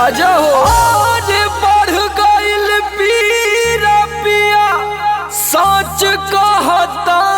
राजा हो। आज बढ़ गइल पीरा पिया सच कहतानी।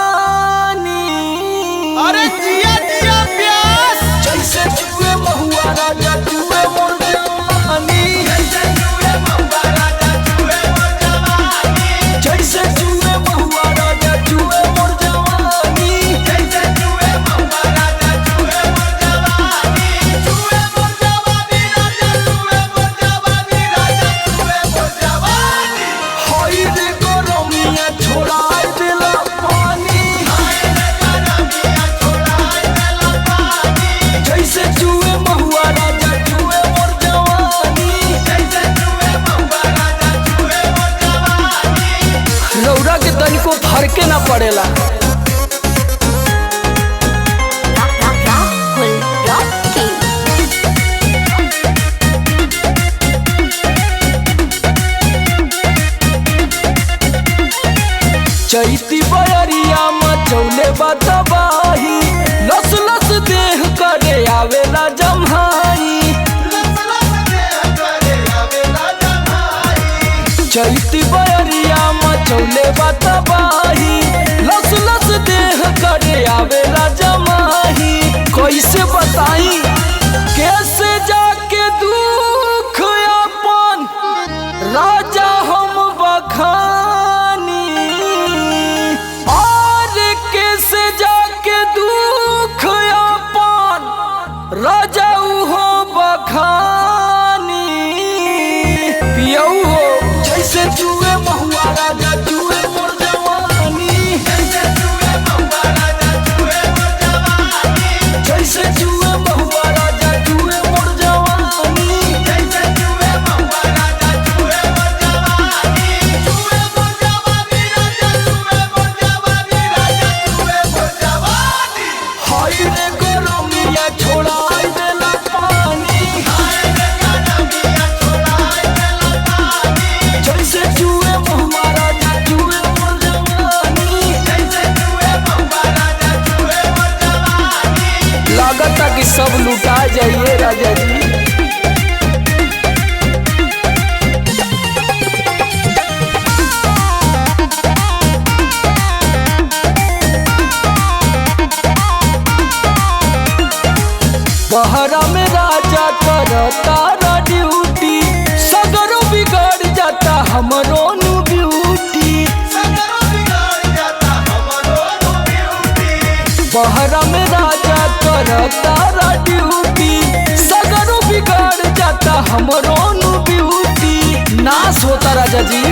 अरे जिया जिया प्यास जैसे जुए महुआ राजा जुए मोर जवानी। जैसे जुए महुआ राजा जुए मोर जवानी। जैसे जुए महुआ राजा जुए मोर जवानी। जैसे जुए महुआ राजा जुए मोर जवानी। जुए मोर जवानी राजा जुए मोर जवानी राजा जुए मोर जवानी। हाय रे गरमिया छोड़ाई देला पानी। हाय रे गरमिया छोड़ाई देला पानी। जैसे जुए महुआ राजा जुए मोर जवानी। जैसे जुए महुआ राजा जुए मोर जवानी। रौरा के तनिको फरके ना पड़ेला। Rahul Rocky. चैती बयरिया मचौले बतबाही। लस लस देह करे आवेला जम्हाई। लस लस देह करे आवेला जमाई। चैती बयरिया मचौले बतबाही। लस लस देह करे आवेला जमाही। कैसे बताई कैसे जाके दुख अपन राजा हम बखानी। और कैसे जाके दुख अपन राजा हो बखानी। पियऊ हो जैसे जुए महुआ राजा जुए मोर जवानी। जैसे जुए महुआ राजा जुए मोर जवानी। जैसे जुए महुआ राजा जुए मोर जवानी। जैसे जुए महुआ राजा जुए मोर जवानी। जुए मोर जवानी राजा जुए मोर जवानी राजा जुए मोर जवानी। हाय रे गरमिया छोड़ाई देला पानी। हाय रे गरमिया छोड़ाई देला पानी। जैसे जुए महुआ राजा जुए मोर जवानी। जैसे जुए महुआ राजा जुए मोर जवानी। लागता कि सब लुटा जाइए राजा जी। बहरा में राजा करता ड्यूटी। सगरो बिगड़ जाता हमरो नु ब्यूटी। सगरो बिगड़ जाता हमरो नु ब्यूटी। बहरा में राजा करता ड्यूटी। सगरो बिगड़ जाता हमरो नु ब्यूटी। नाश होता राजा जी।